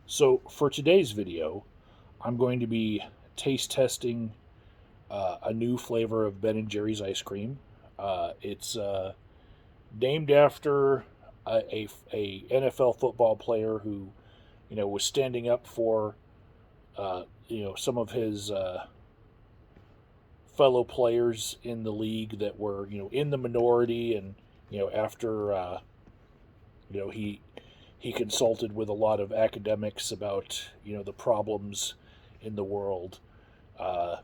So for today's video, I'm going to be taste testing a new flavor of Ben and Jerry's ice cream. It's named after a NFL football player who, was standing up for, some of his fellow players in the league that were, in the minority, and after, he consulted with a lot of academics about the problems in the world. Uh,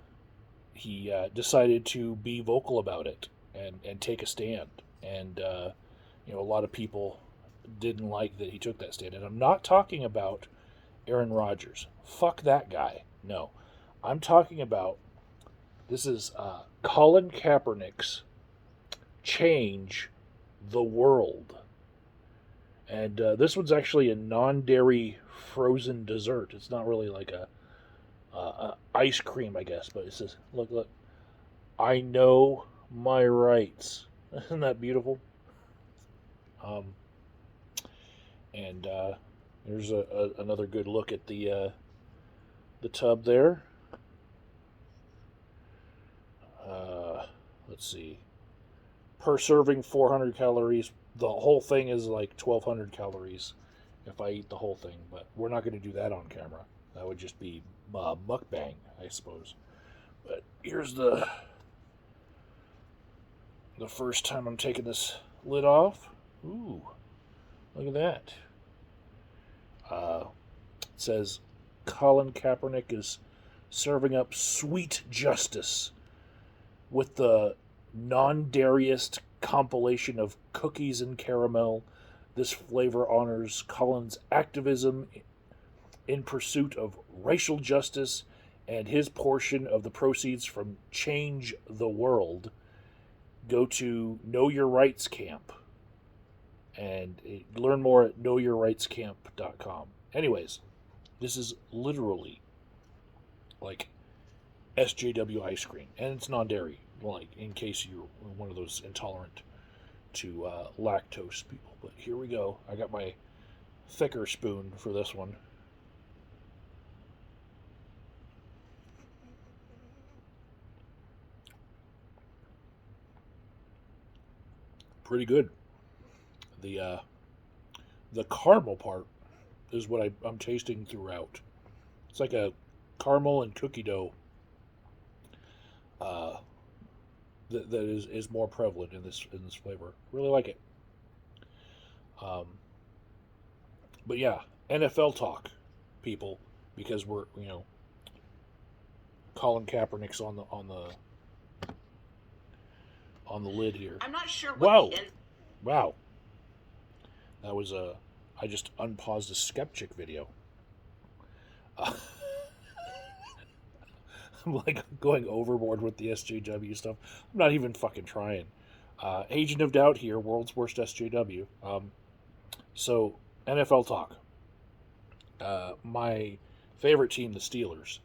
he decided to be vocal about it and take a stand. And a lot of people didn't like that he took that stand. And I'm not talking about Aaron Rodgers. Fuck that guy. No, I'm talking about this is Colin Kaepernick's "Change the World." And this one's actually a non-dairy frozen dessert. It's not really like a ice cream, I guess, but it says, "Look, I know my rights." Isn't that beautiful? Um, and there's another good look at the tub there. Uh, let's see, per serving 400 calories. The whole thing is like 1,200 calories if I eat the whole thing, but we're not going to do that on camera. That would just be mukbang, I suppose. But here's the first time I'm taking this lid off. Ooh, look at that. It says Colin Kaepernick is serving up sweet justice with the non-dairyist compilation of cookies and caramel. This flavor honors Colin's activism in pursuit of racial justice and his portion of the proceeds from Change the World go to Know Your Rights Camp and learn more at knowyourrightscamp.com. Anyways, this is literally like SJW ice cream, and it's non-dairy. Like in case you're one of those intolerant to lactose people. But here we go. I got my thicker spoon for this one. Pretty good. The the caramel part is what I'm tasting throughout. It's like a caramel and cookie dough uh, that is more prevalent in this flavor. Really like it. Um, but yeah, NFL talk, people, because we're Colin Kaepernick's on the lid here. I'm not sure what Wow, the end. wow, that was a. I just unpaused a Skeptic video. Uh, I'm like going overboard with the SJW stuff. I'm not even fucking trying. Agent of Doubt here, world's worst SJW. So NFL talk. My favorite team, the Steelers,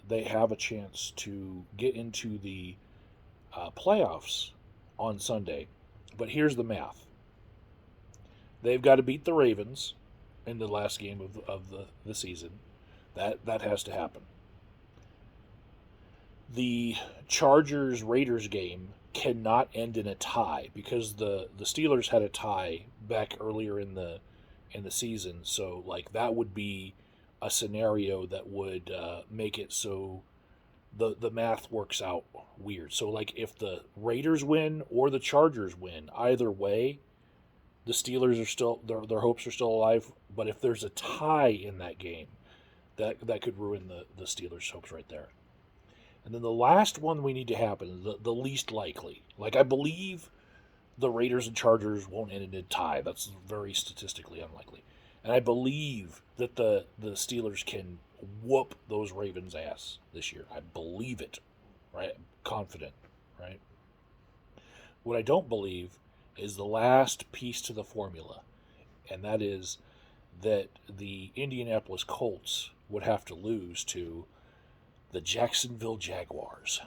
they have a chance to get into the playoffs on Sunday. But here's the math: they've got to beat the Ravens in the last game of the season. That has to happen. The Chargers Raiders game cannot end in a tie because the Steelers had a tie back earlier in the season. So like that would be a scenario that would make it so the math works out weird. So like if the Raiders win or the Chargers win, either way, the Steelers are still their hopes are still alive. But if there's a tie in that game, that could ruin the Steelers' hopes right there. And then the last one we need to happen, the least likely. Like I believe the Raiders and Chargers won't end in a tie. That's very statistically unlikely. And I believe that the Steelers can whoop those Ravens' ass this year. I believe it, right? I'm confident, right? What I don't believe is the last piece to the formula, and that is that the Indianapolis Colts would have to lose to the Jacksonville Jaguars.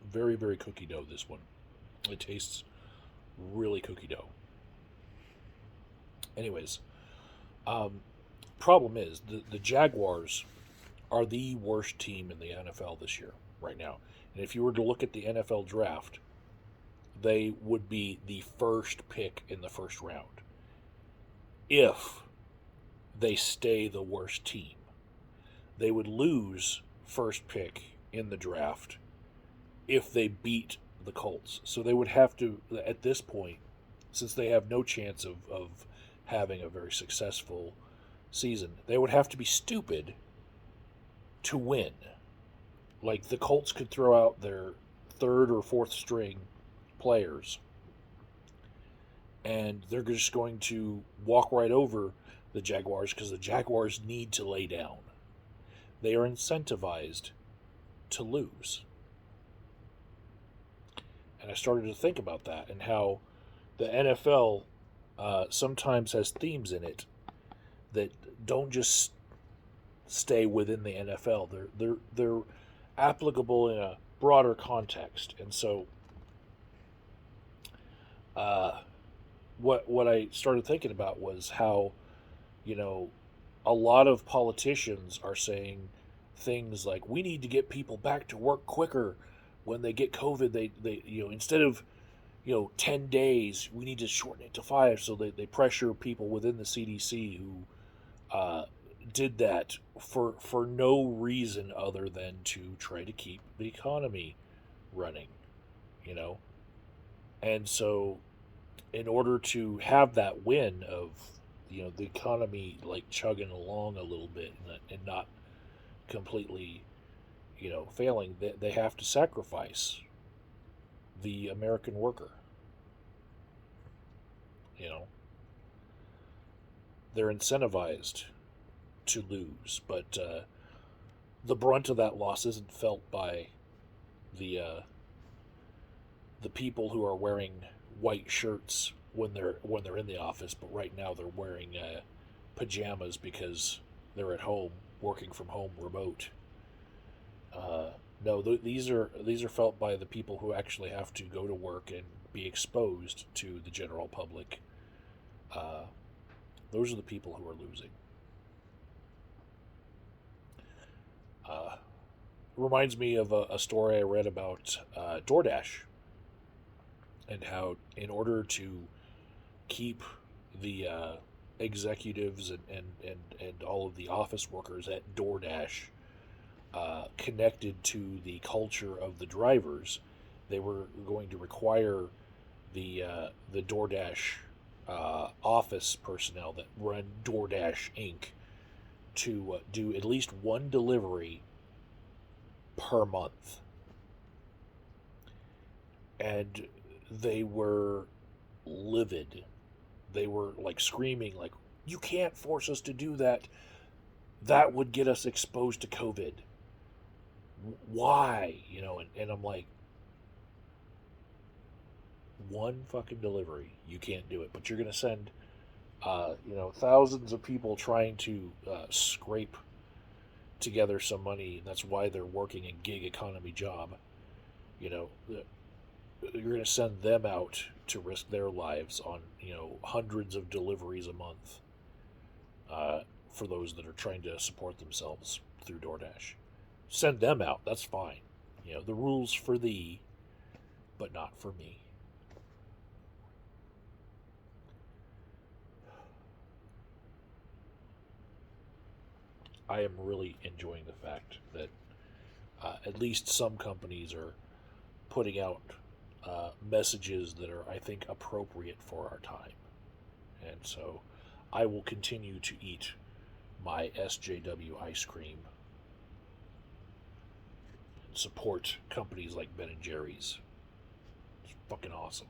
Very, very cookie dough, this one. It tastes really cookie dough. Anyways, um, problem is the Jaguars are the worst team in the NFL this year, right now. And if you were to look at the NFL draft, they would be the first pick in the first round if they stay the worst team. They would lose first pick in the draft if they beat the Colts. So they would have to, at this point, since they have no chance of having a very successful season, they would have to be stupid to win. Like the Colts could throw out their third or fourth string players and they're just going to walk right over the Jaguars because the Jaguars need to lay down. They are incentivized to lose. And I started to think about that and how the NFL sometimes has themes in it that don't just stay within the NFL. They're applicable in a broader context. And so, what I started thinking about was how, you know, a lot of politicians are saying things like we need to get people back to work quicker when they get COVID. They instead of 10 days, we need to shorten it to 5. So they pressure people within the CDC who did that for no reason other than to try to keep the economy running, you know. And so, in order to have that win of the economy like chugging along a little bit and not completely failing, they have to sacrifice the American worker. You know, they're incentivized to lose, but the brunt of that loss isn't felt by the the people who are wearing white shirts when they're in the office, but right now they're wearing pajamas because they're at home working from home remote. No, these are felt by the people who actually have to go to work and be exposed to the general public. Uh, those are the people who are losing. Uh, Reminds me of a story I read about DoorDash and how, in order to keep the executives and all of the office workers at DoorDash connected to the culture of the drivers, they were going to require the DoorDash office personnel that run DoorDash Inc. to do at least one delivery per month. And they were livid. They were like screaming, like, "You can't force us to do that. That would get us exposed to COVID. Why?" And I'm like, one fucking delivery, you can't do it, but you're going to send, thousands of people trying to scrape together some money. That's why they're working a gig economy job. You know, you're going to send them out to risk their lives on hundreds of deliveries a month for those that are trying to support themselves through DoorDash. Send them out. That's fine. The rules for thee, but not for me. I am really enjoying the fact that at least some companies are putting out messages that are, I think, appropriate for our time. And so I will continue to eat my SJW ice cream and support companies like Ben and Jerry's. It's fucking awesome.